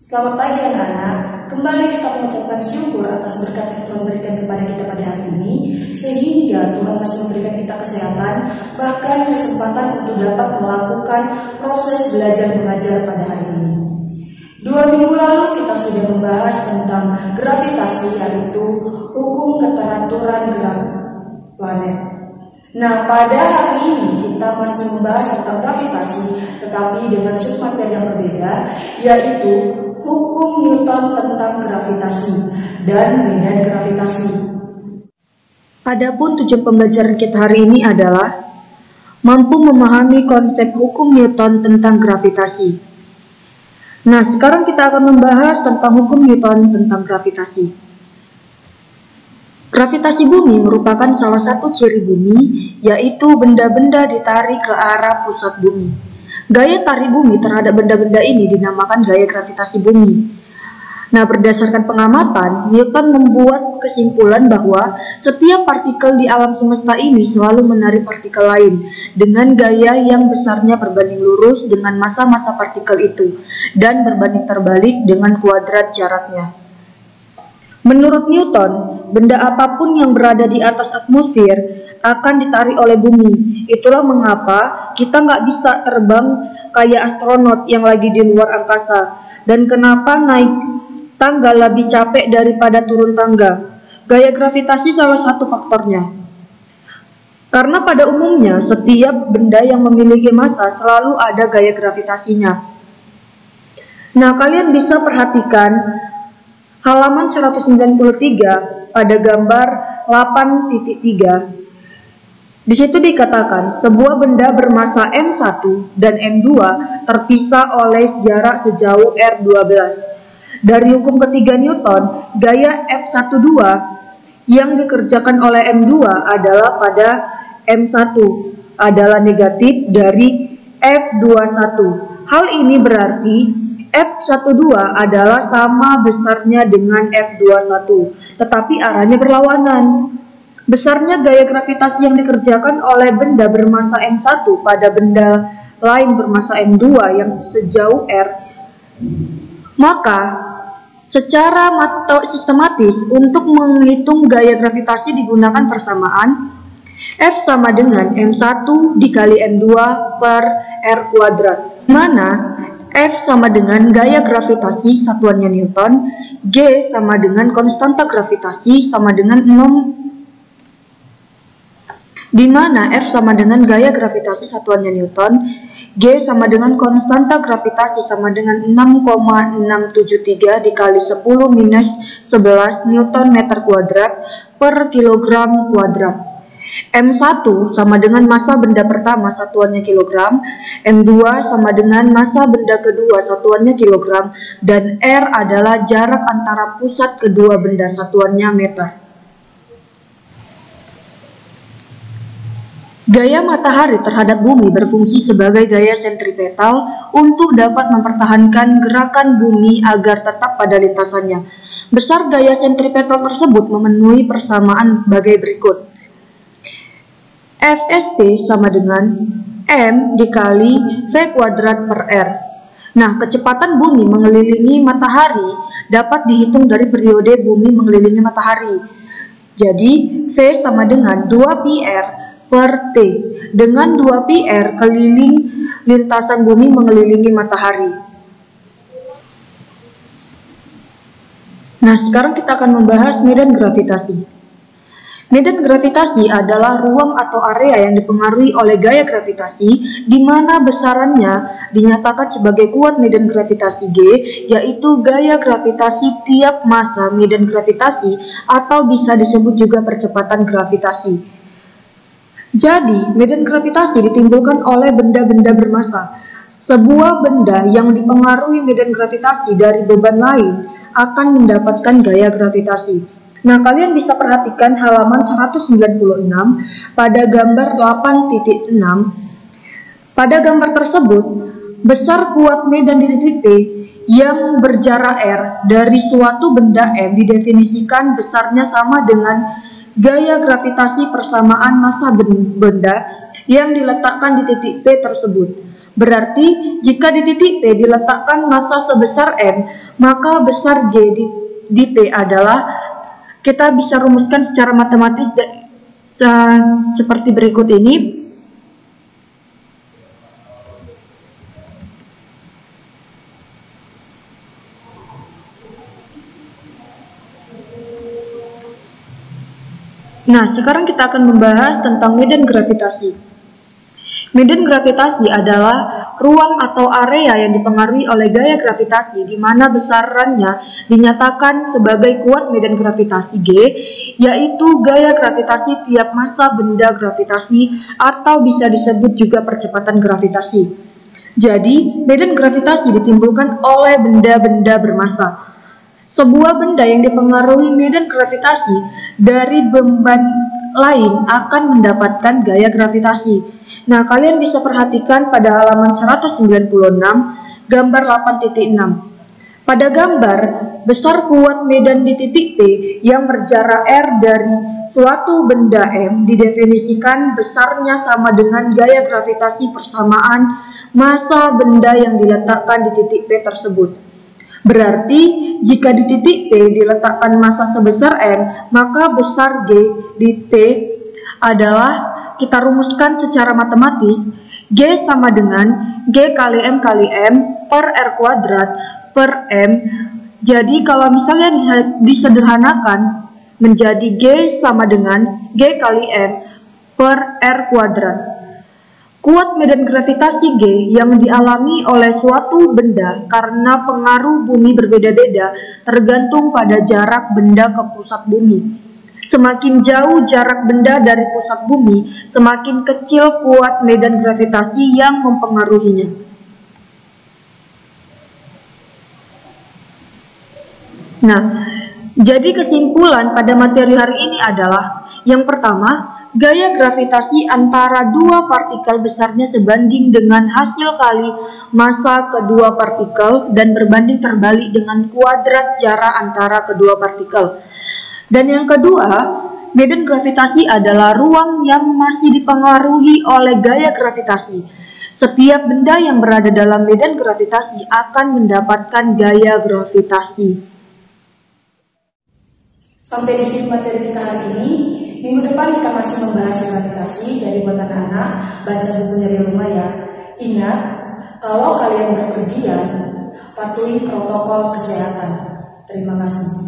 Selamat pagi anak-anak, kembali kita mengucapkan syukur atas berkat yang Tuhan berikan kepada kita pada hari ini, sehingga Tuhan masih memberikan kita kesehatan, bahkan kesempatan untuk dapat melakukan proses belajar mengajar pada hari ini. 2 minggu lalu kita sudah membahas tentang gravitasi, yaitu hukum keteraturan gerak planet. Nah, pada hari ini kita masih membahas tentang gravitasi, tetapi dengan submateri yang berbeda, yaitu hukum Newton tentang gravitasi dan medan gravitasi. Adapun tujuan pembelajaran kita hari ini adalah mampu memahami konsep hukum Newton tentang gravitasi. Nah, sekarang kita akan membahas tentang hukum Newton tentang gravitasi. Gravitasi bumi merupakan salah satu ciri bumi, yaitu benda-benda ditarik ke arah pusat bumi. Gaya tarik bumi terhadap benda-benda ini dinamakan gaya gravitasi bumi. Nah, berdasarkan pengamatan, Newton membuat kesimpulan bahwa setiap partikel di alam semesta ini selalu menarik partikel lain dengan gaya yang besarnya berbanding lurus dengan massa-massa partikel itu dan berbanding terbalik dengan kuadrat jaraknya. Menurut Newton, benda apapun yang berada di atas atmosfer akan ditarik oleh bumi. Itulah mengapa kita nggak bisa terbang kayak astronot yang lagi di luar angkasa. Dan kenapa naik tangga lebih capek daripada turun tangga. Gaya gravitasi salah satu faktornya. Karena pada umumnya setiap benda yang memiliki massa selalu ada gaya gravitasinya. Nah, kalian bisa perhatikan halaman 193 pada gambar 8.3. Di situ dikatakan sebuah benda bermassa M1 dan M2 terpisah oleh jarak sejauh R12. Dari hukum ketiga Newton, gaya F12 yang dikerjakan oleh M2 adalah pada M1 adalah negatif dari F21. Hal ini berarti F12 adalah sama besarnya dengan F21, tetapi arahnya berlawanan. Besarnya gaya gravitasi yang dikerjakan oleh benda bermassa M1 pada benda lain bermassa M2 yang sejauh R. Maka, secara sistematis untuk menghitung gaya gravitasi digunakan persamaan F sama dengan M1 dikali M2 per R kuadrat, mana F sama dengan gaya gravitasi satuannya Newton, G sama dengan konstanta gravitasi sama dengan 6, di mana F sama dengan gaya gravitasi satuannya Newton, G sama dengan konstanta gravitasi sama dengan 6,673 dikali 10 minus 11 Newton meter kuadrat per kilogram kuadrat. M1 sama dengan massa benda pertama satuannya kilogram, M2 sama dengan massa benda kedua satuannya kilogram, dan R adalah jarak antara pusat kedua benda satuannya meter. Gaya matahari terhadap bumi berfungsi sebagai gaya sentripetal untuk dapat mempertahankan gerakan bumi agar tetap pada lintasannya. Besar gaya sentripetal tersebut memenuhi persamaan sebagai berikut. Fst sama dengan M dikali V kuadrat per R. Nah, kecepatan bumi mengelilingi matahari dapat dihitung dari periode bumi mengelilingi matahari. Jadi, V sama dengan 2πr per T, dengan 2πr keliling lintasan bumi mengelilingi matahari. Nah, sekarang kita akan membahas medan gravitasi. Medan gravitasi adalah ruang atau area yang dipengaruhi oleh gaya gravitasi, di mana besarannya dinyatakan sebagai kuat medan gravitasi G, yaitu gaya gravitasi tiap massa medan gravitasi, atau bisa disebut juga percepatan gravitasi. Jadi, medan gravitasi ditimbulkan oleh benda-benda bermassa. Sebuah benda yang dipengaruhi medan gravitasi dari beban lain akan mendapatkan gaya gravitasi. Nah, kalian bisa perhatikan halaman 196 pada gambar 8.6. Pada gambar tersebut, besar kuat medan di titik P yang berjarak R dari suatu benda M didefinisikan besarnya sama dengan gaya gravitasi persamaan massa benda yang diletakkan di titik P tersebut. Berarti jika di titik P diletakkan massa sebesar M, maka besar G di P adalah, kita bisa rumuskan secara matematis seperti berikut ini. Nah, sekarang kita akan membahas tentang medan gravitasi. Medan gravitasi adalah ruang atau area yang dipengaruhi oleh gaya gravitasi di mana besarannya dinyatakan sebagai kuat medan gravitasi G, yaitu gaya gravitasi tiap massa benda gravitasi atau bisa disebut juga percepatan gravitasi. Jadi, medan gravitasi ditimbulkan oleh benda-benda bermassa. Sebuah benda yang dipengaruhi medan gravitasi dari beban lain akan mendapatkan gaya gravitasi. Nah, kalian bisa perhatikan pada halaman 196, gambar 8.6. Pada gambar, besar kuat medan di titik P yang berjarak R dari suatu benda M didefinisikan besarnya sama dengan gaya gravitasi persamaan massa benda yang diletakkan di titik P tersebut. Berarti, jika di titik P diletakkan massa sebesar M, maka besar G di P adalah, kita rumuskan secara matematis, G sama dengan G kali M per R kuadrat per M. Jadi kalau misalnya disederhanakan menjadi G sama dengan G kali M per R kuadrat. Kuat medan gravitasi G yang dialami oleh suatu benda karena pengaruh bumi berbeda-beda tergantung pada jarak benda ke pusat bumi. Semakin jauh jarak benda dari pusat bumi, semakin kecil kuat medan gravitasi yang mempengaruhinya. Nah, jadi kesimpulan pada materi hari ini adalah, yang pertama, gaya gravitasi antara dua partikel besarnya sebanding dengan hasil kali massa kedua partikel dan berbanding terbalik dengan kuadrat jarak antara kedua partikel. Dan yang kedua, medan gravitasi adalah ruang yang masih dipengaruhi oleh gaya gravitasi. Setiap benda yang berada dalam medan gravitasi akan mendapatkan gaya gravitasi. Sampai di sini materi kita hari ini. Minggu depan kita masih membahas gravitasi. Jadi buat anak-anak, baca bukunya di rumah ya. Ingat, kalau kalian berpergian, patuhi protokol kesehatan. Terima kasih.